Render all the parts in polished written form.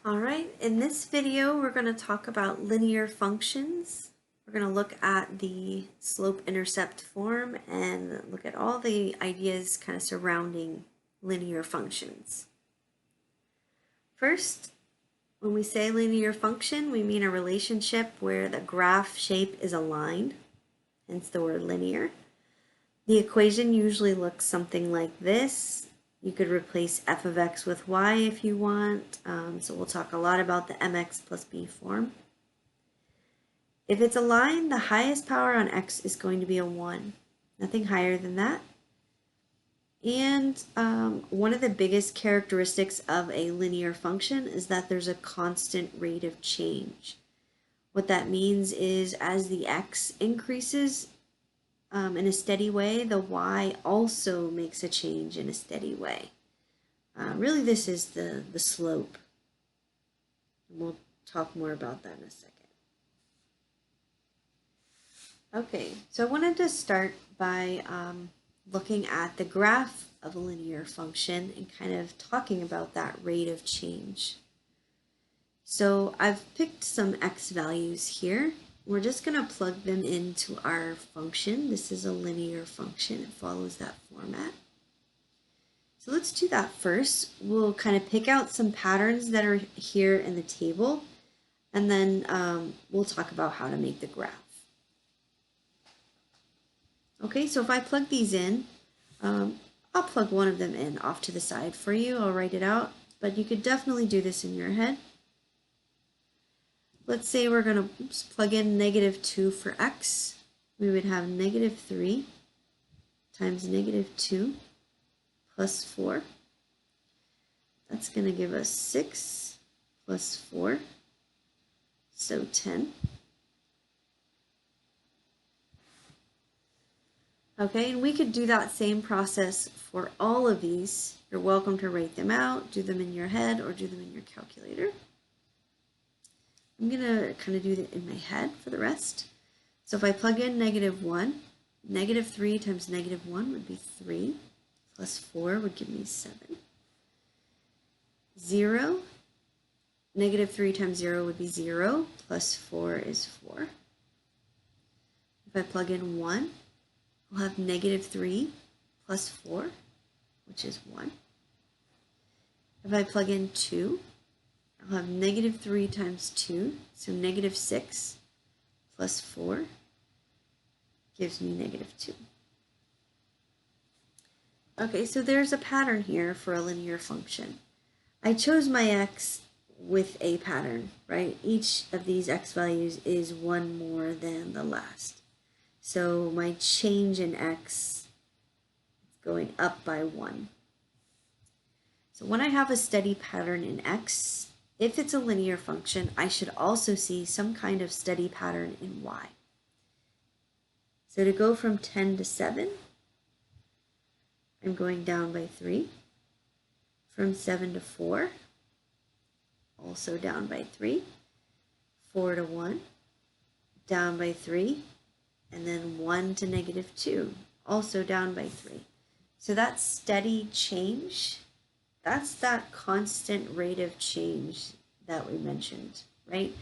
All right, in this video, we're going to talk about linear functions. We're going to look at the slope-intercept form and look at all the ideas kind of surrounding linear functions. First, when we say linear function, we mean a relationship where the graph shape is aligned, hence the word linear. The equation usually looks something like this. You could replace f of x with y if you want. So we'll talk a lot about the mx plus b form. If it's a line, the highest power on x is going to be a 1. Nothing higher than that. And one of the biggest characteristics of a linear function is that there's a constant rate of change. What that means is as the x increases, in a steady way, the y also makes a change in a steady way. Really, this is the slope. And we'll talk more about that in a second. Okay, so I wanted to start by looking at the graph of a linear function and kind of talking about that rate of change. So I've picked some x values here. We're just going to plug them into our function. This is a linear function. It follows that format. So let's do that first. We'll kind of pick out some patterns that are here in the table, and then we'll talk about how to make the graph. Okay, so if I plug these in, I'll plug one of them in off to the side for you. I'll write it out, but you could definitely do this in your head. Let's say we're going to plug in -2 for x. We would have -3 times -2 plus 4. That's going to give us 6 plus 4, so 10. Okay, and we could do that same process for all of these. You're welcome to write them out, do them in your head, or do them in your calculator. I'm going to kind of do that in my head for the rest. So if I plug in -1, -3 times -1 would be 3, plus 4 would give me 7. 0, -3 times 0 would be 0, plus 4 is 4. If I plug in 1, I'll have -3 plus 4, which is 1. If I plug in 2, I'll have -3 times 2, so -6 plus 4 gives me -2. Okay, so there's a pattern here for a linear function. I chose my x with a pattern, right? Each of these x values is one more than the last. So my change in x is going up by 1. So when I have a steady pattern in x, if it's a linear function, I should also see some kind of steady pattern in y. So to go from 10 to 7, I'm going down by 3. From 7 to 4, also down by 3. 4 to 1, down by 3. And then 1 to -2, also down by 3. So that steady change, that's that constant rate of change that we mentioned, right?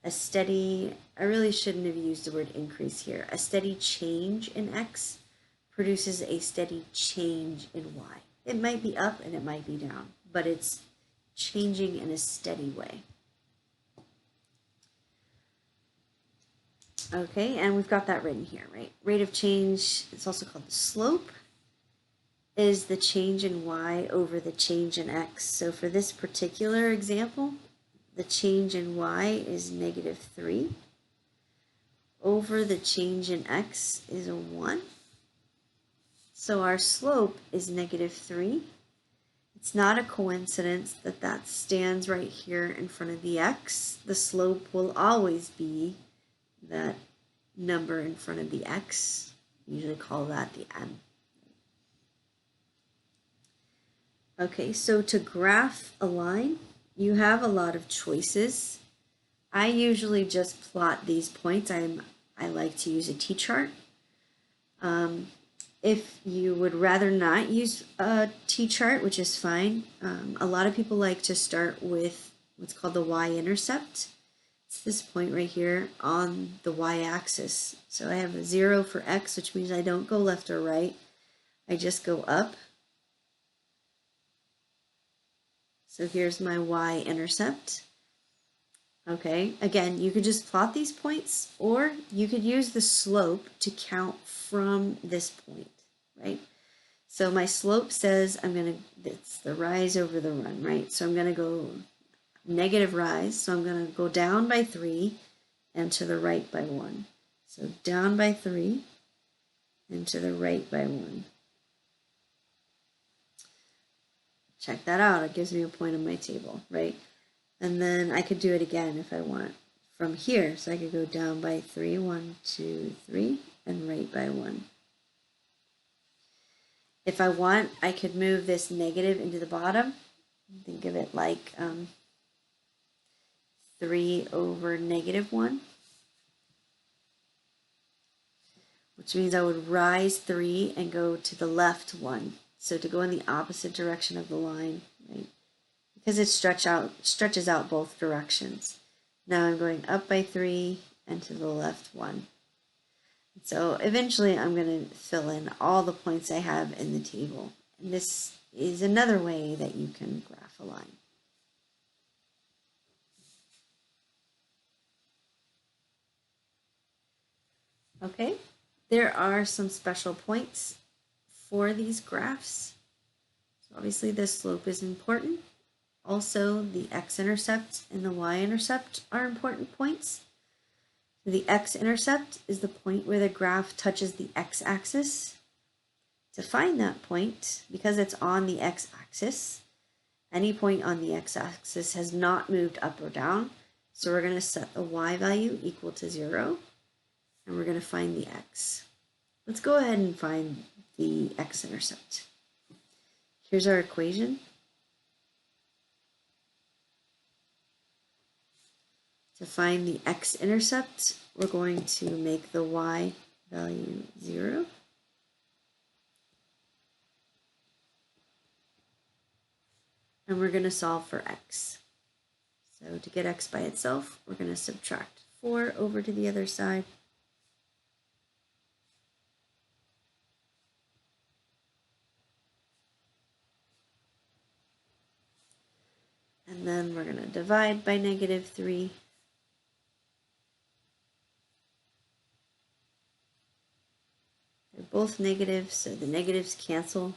A steady, I really shouldn't have used the word increase here. A steady change in x produces a steady change in y. It might be up and it might be down, but it's changing in a steady way. Okay, and we've got that written here, right? Rate of change, it's also called the slope, is the change in y over the change in x. So for this particular example, the change in y is -3 over the change in x is a 1. So our slope is -3. It's not a coincidence that that stands right here in front of the x. The slope will always be that number in front of the x. We usually call that the m. Okay, so to graph a line, you have a lot of choices. I usually just plot these points. I like to use a t-chart. If you would rather not use a t-chart, which is fine, a lot of people like to start with what's called the Y-intercept. It's this point right here on the y-axis. So I have a 0 for x, which means I don't go left or right. I just go up. So here's my y-intercept. Okay, again, you could just plot these points, or you could use the slope to count from this point, right? So my slope says it's the rise over the run, right? So I'm gonna go negative rise, so I'm gonna go down by 3 and to the right by 1. So down by 3 and to the right by 1. Check that out, it gives me a point on my table, right? And then I could do it again if I want from here. So I could go down by 3, 1, 2, 3, and right by 1. If I want, I could move this negative into the bottom. Think of it like 3 over negative 1. Which means I would rise 3 and go to the left 1. So to go in the opposite direction of the line, right? Because it stretches out both directions. Now I'm going up by 3 and to the left 1. So eventually I'm going to fill in all the points I have in the table. And this is another way that you can graph a line. Okay, there are some special points for these graphs. So obviously the slope is important. Also, the X-intercept and the Y-intercept are important points. The X-intercept is the point where the graph touches the X-axis. To find that point, because it's on the X-axis, any point on the X-axis has not moved up or down. So we're going to set the Y value equal to 0, and we're going to find the X. Let's go ahead and find the X-intercept. Here's our equation. To find the X-intercept, we're going to make the Y value 0. And we're going to solve for X. So to get X by itself, we're going to subtract 4 over to the other side. And then we're going to divide by negative 3. They're both negative, so the negatives cancel.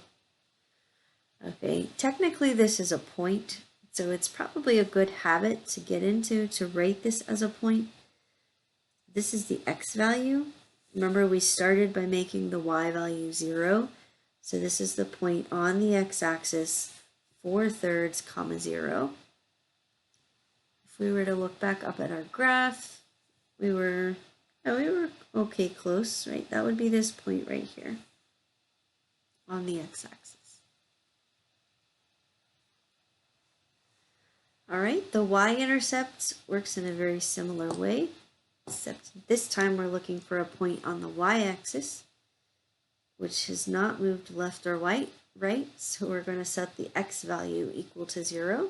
Okay, technically this is a point, so it's probably a good habit to get into to rate this as a point. This is the X value. Remember, we started by making the Y value 0. So this is the point on the X-axis, 4/3, 0. If we were to look back up at our graph, we were okay close, right? That would be this point right here on the X-axis. All right, the Y-intercept works in a very similar way, except this time we're looking for a point on the Y-axis, which has not moved left or right, so we're going to set the X value equal to 0.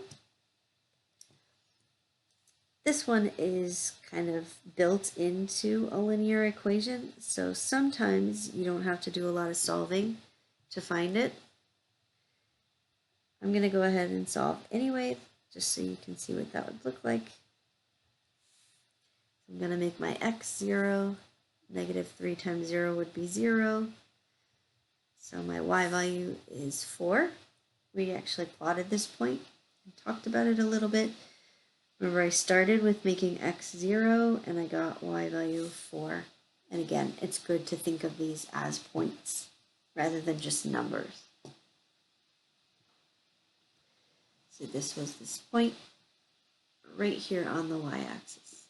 This one is kind of built into a linear equation, so sometimes you don't have to do a lot of solving to find it. I'm going to go ahead and solve anyway, just so you can see what that would look like. I'm going to make my X 0. Negative 3 times 0 would be 0. So my Y value is 4. We actually plotted this point and talked about it a little bit. Remember, I started with making X 0 and I got Y value of 4. And again, it's good to think of these as points rather than just numbers. So this was this point right here on the Y-axis.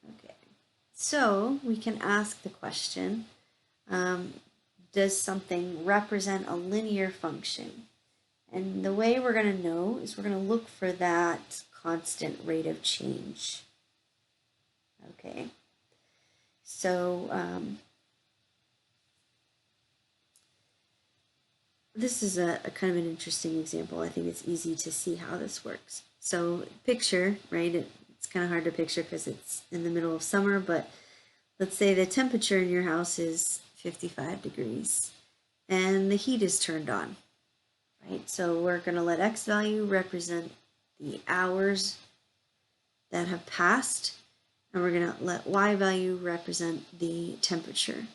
Okay, so we can ask the question, does something represent a linear function? And the way we're going to know is we're going to look for that constant rate of change. Okay. So this is a kind of an interesting example. I think it's easy to see how this works. So picture, right, it's kind of hard to picture because it's in the middle of summer, but let's say the temperature in your house is 55 degrees and the heat is turned on, right? So we're going to let X value represent the hours that have passed, and we're going to let Y value represent the temperature.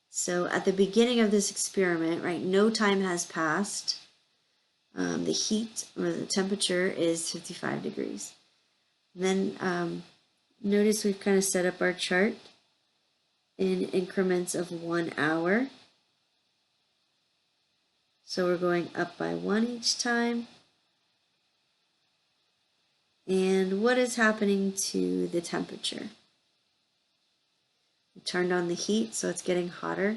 So at the beginning of this experiment, right, no time has passed. The heat or the temperature is 55 degrees. And then notice we've kind of set up our chart in increments of 1 hour. So we're going up by 1 each time. And what is happening to the temperature? We turned on the heat, so it's getting hotter.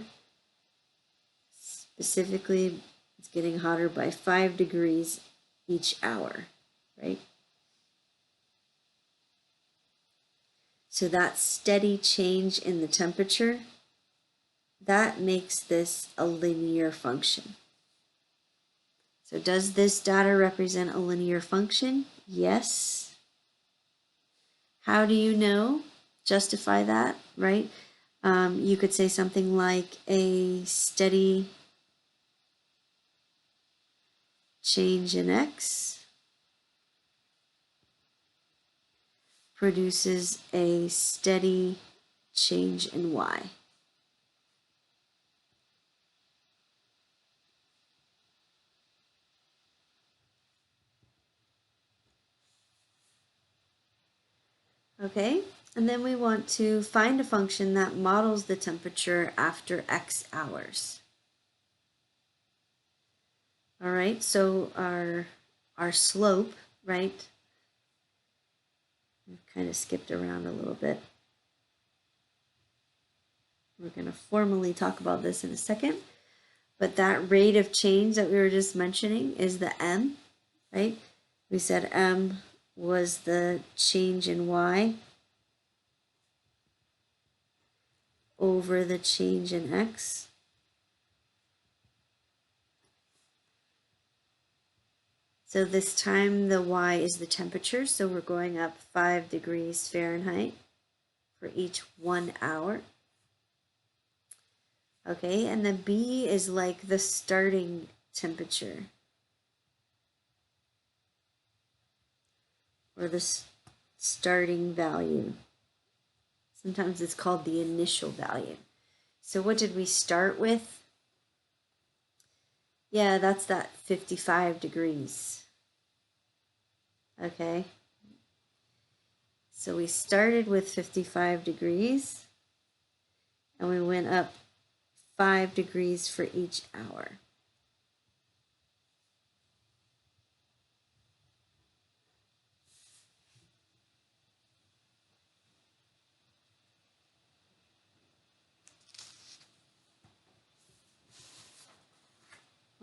Specifically, it's getting hotter by 5 degrees each hour, right? So that steady change in the temperature, that makes this a linear function. So does this data represent a linear function? Yes. How do you know? Justify that, right? You could say something like a steady change in X produces a steady change in Y. Okay, and then we want to find a function that models the temperature after X hours. All right, so our slope, right? We've kind of skipped around a little bit. We're going to formally talk about this in a second, but that rate of change that we were just mentioning is the M, right? We said M was the change in Y over the change in X. So this time the Y is the temperature, so we're going up 5 degrees Fahrenheit for each 1 hour. Okay, and the B is like the starting temperature, or the starting value. Sometimes it's called the initial value. So what did we start with? Yeah, that's that 55 degrees. Okay. So we started with 55 degrees and we went up 5 degrees for each hour.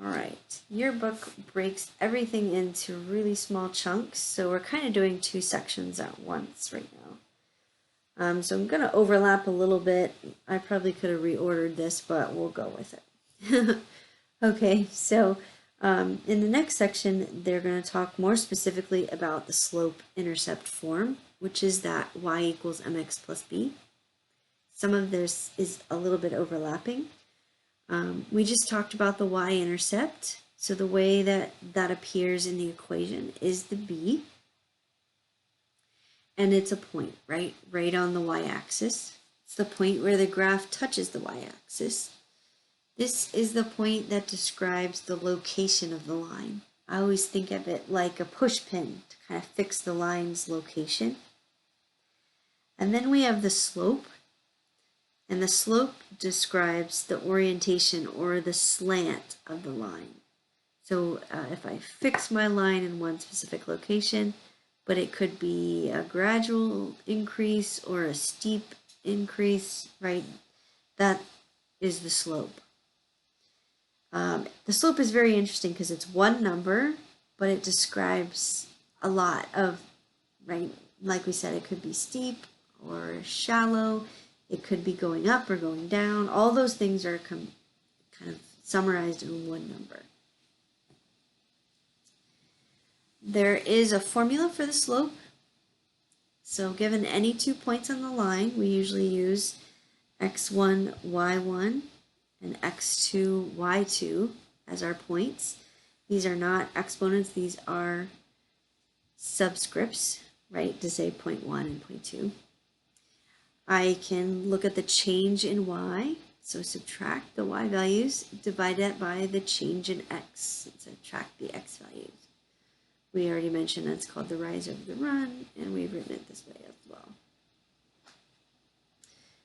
All right, your book breaks everything into really small chunks, so we're kind of doing 2 sections at once right now. So I'm going to overlap a little bit. I probably could have reordered this, but we'll go with it. Okay, so in the next section, they're going to talk more specifically about the slope-intercept form, which is that y equals mx plus b. Some of this is a little bit overlapping. We just talked about the y-intercept. So the way that that appears in the equation is the b. And it's a point, right on the y-axis. It's the point where the graph touches the y-axis. This is the point that describes the location of the line. I always think of it like a push pin to kind of fix the line's location. And then we have the slope. And the slope describes the orientation or the slant of the line. So if I fix my line in one specific location, but it could be a gradual increase or a steep increase, right? That is the slope. The slope is very interesting because it's one number, but it describes a lot of, right? Like we said, it could be steep or shallow. It could be going up or going down. All those things are kind of summarized in one number. there is a formula for the slope. So given any 2 points on the line, we usually use x1, y1, and x2, y2 as our points. These are not exponents, these are subscripts, right, to say 0.1 and 0.2. I can look at the change in y, so subtract the y values, divide that by the change in x, and subtract the x values. We already mentioned that's called the rise over the run, and we've written it this way as well.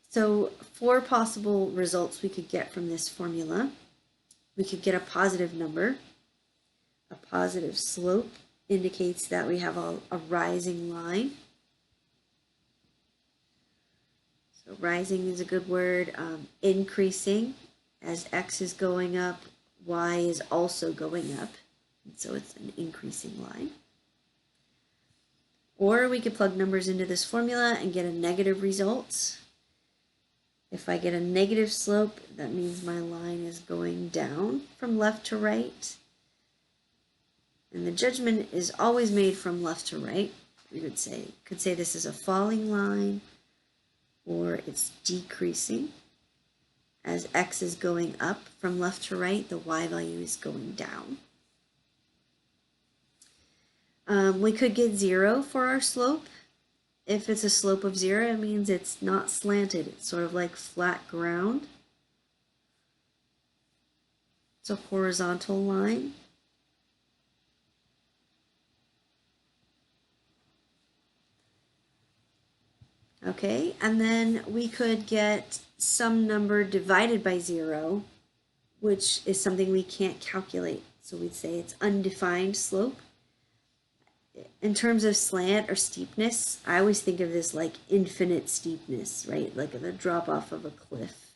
So 4 possible results we could get from this formula. We could get a positive number. A positive slope indicates that we have a rising line. So rising is a good word. Increasing, as x is going up, y is also going up. So it's an increasing line. Or we could plug numbers into this formula and get a negative result. If I get a negative slope, that means my line is going down from left to right. And the judgment is always made from left to right. We could say this is a falling line, or it's decreasing. As x is going up from left to right, the y value is going down. We could get 0 for our slope. If it's a slope of 0, it means it's not slanted. It's sort of like flat ground. It's a horizontal line. Okay, and then we could get some number divided by 0, which is something we can't calculate. So we'd say it's undefined slope. In terms of slant or steepness, I always think of this like infinite steepness, right? Like the drop off of a cliff.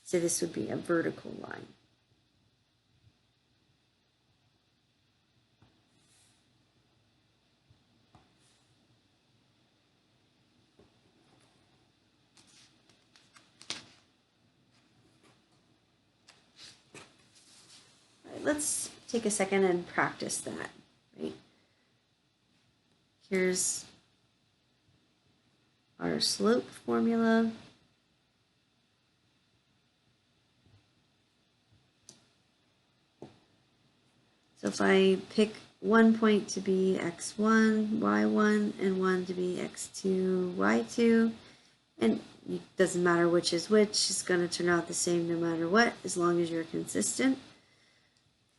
So this would be a vertical line. All right, let's take a second and practice that, right? Here's our slope formula. So if I pick one point to be x1, y1, and one to be x2, y2, and it doesn't matter which is which, it's going to turn out the same no matter what, as long as you're consistent.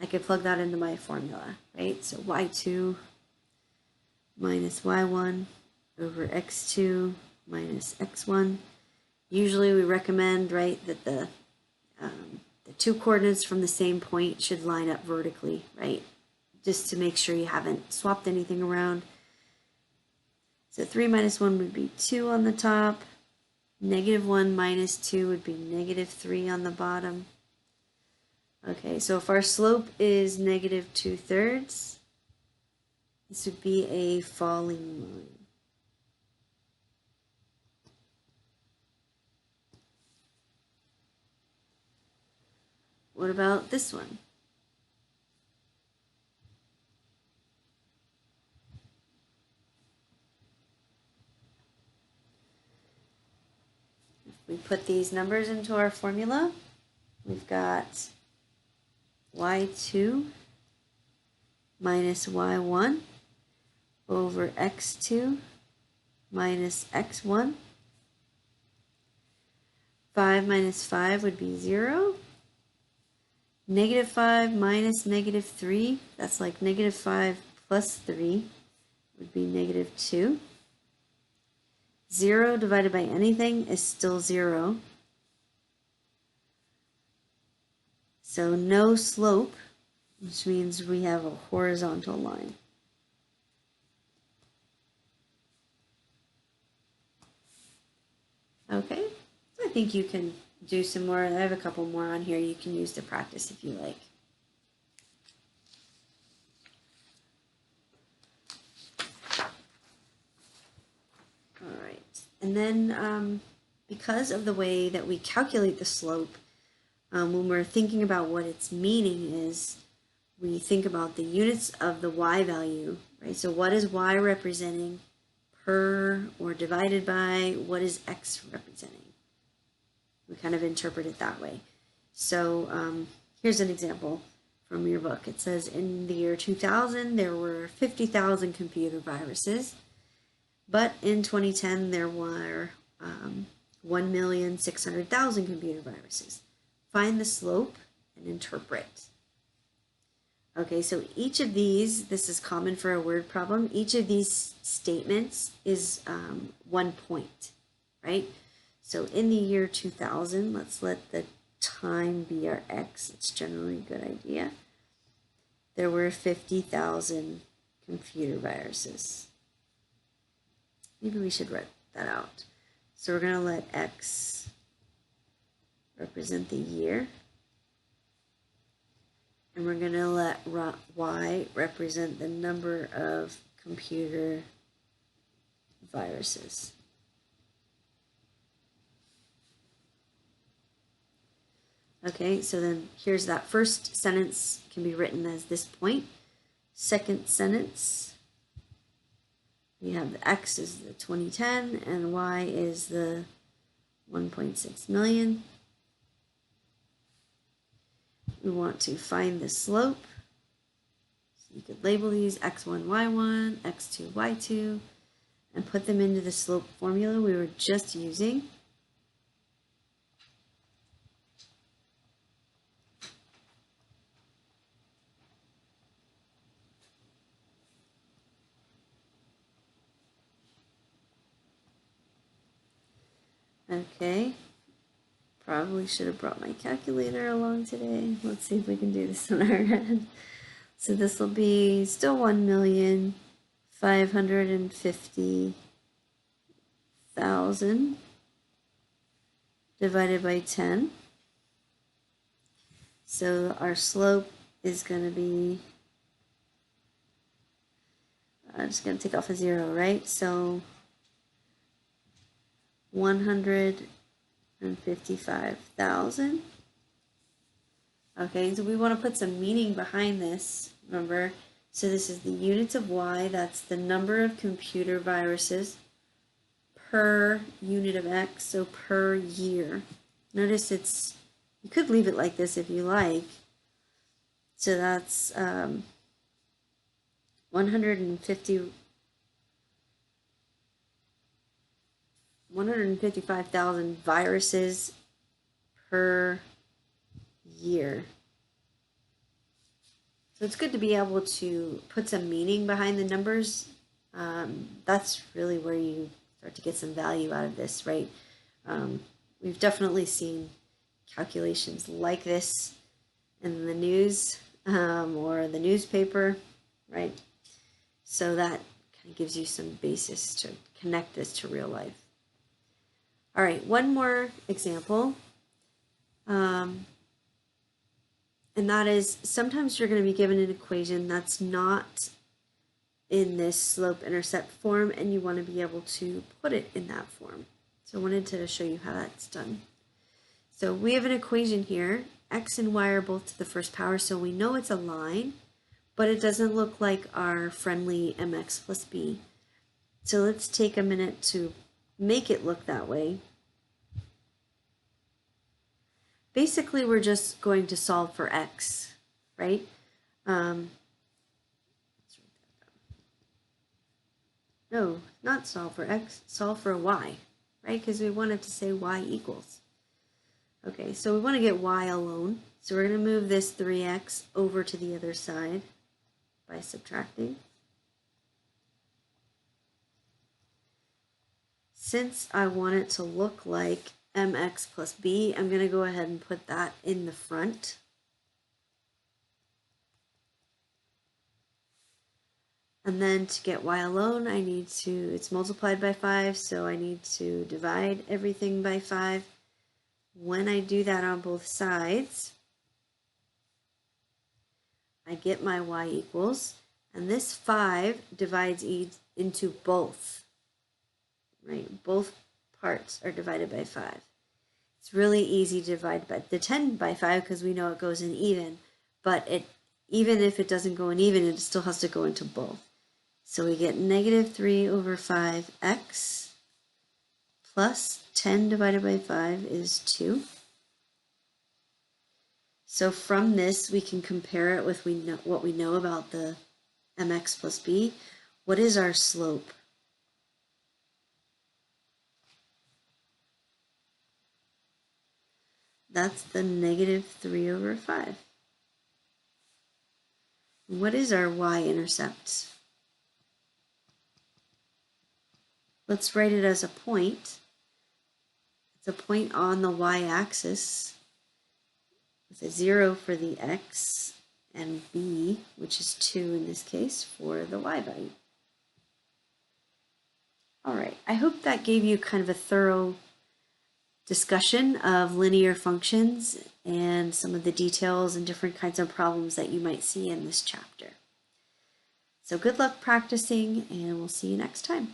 I could plug that into my formula, right? So y2 minus y1 over x2 minus x1. Usually we recommend, right, that the 2 coordinates from the same point should line up vertically, right? Just to make sure you haven't swapped anything around. So 3 minus 1 would be 2 on the top. Negative 1 minus 2 would be negative 3 on the bottom. Okay, so if our slope is negative 2/3, this would be a falling line. What about this one? If we put these numbers into our formula, we've got y2 minus y1 over x2 minus x1. 5 minus 5 would be 0. Negative 5 minus negative 3, that's like negative 5 plus 3 would be negative 2. 0 divided by anything is still 0. So no slope, which means we have a horizontal line. Okay, so I think you can do some more. I have a couple more on here you can use to practice if you like. All right, and then because of the way that we calculate the slope, when we're thinking about what its meaning is, we think about the units of the y value, right? So what is y representing per or divided by? What is x representing? We kind of interpret it that way. So here's an example from your book. It says in the year 2000 there were 50,000 computer viruses, but in 2010 there were 1,600,000 computer viruses. Find the slope and interpret. Okay, so each of these, this is common for a word problem, each of these statements is 1 point, right? So in the year 2000, let's let the time be our x. It's generally a good idea. There were 50,000 computer viruses. Maybe we should write that out. So we're going to let x represent the year. And we're going to let y represent the number of computer viruses. Okay, so then here's that first sentence can be written as this point. Second sentence, we have the x is the 2010 and y is the 1.6 million. We want to find the slope. So you could label these x1, y1, x2, y2, and put them into the slope formula we were just using. Okay, probably should have brought my calculator along today. Let's see if we can do this on our end. So this will be still 1,550,000 divided by 10. So our slope is going to be, I'm just going to take off a 0, right? So 155,000. Okay, so we want to put some meaning behind this, remember? So this is the units of y, that's the number of computer viruses per unit of x, so per year. Notice it's, you could leave it like this if you like. So that's 155,000 viruses per year. So it's good to be able to put some meaning behind the numbers. That's really where you start to get some value out of this, right? We've definitely seen calculations like this in the news or the newspaper, right? So that kind of gives you some basis to connect this to real life. All right, one more example. And that is sometimes you're going to be given an equation that's not in this slope-intercept form and you want to be able to put it in that form. So I wanted to show you how that's done. So we have an equation here. X and y are both to the first power, so we know it's a line, but it doesn't look like our friendly mx plus b. So let's take a minute to make it look that way. Basically, we're just going to solve for x, right? No, not solve for x, solve for y, right? Because we wanted to say y equals. Okay, so we want to get y alone. So we're going to move this 3x over to the other side by subtracting. Since I want it to look like mx plus b, I'm going to go ahead and put that in the front. And then to get y alone, I need to, it's multiplied by 5, so I need to divide everything by 5. When I do that on both sides, I get my y equals, and this 5 divides into both, right? Both parts are divided by 5. It's really easy to divide by the 10 by 5 because we know it goes in even, but even if it doesn't go in even, it still has to go into both. So we get negative 3 over 5x plus 10 divided by 5 is 2. So from this, we can compare it with what we know about the mx plus b. What is our slope? That's the negative 3 over 5. What is our y-intercept? Let's write it as a point. It's a point on the y-axis with a 0 for the x and b, which is 2 in this case, for the y value. All right, I hope that gave you kind of a thorough discussion of linear functions and some of the details and different kinds of problems that you might see in this chapter. So good luck practicing, and we'll see you next time.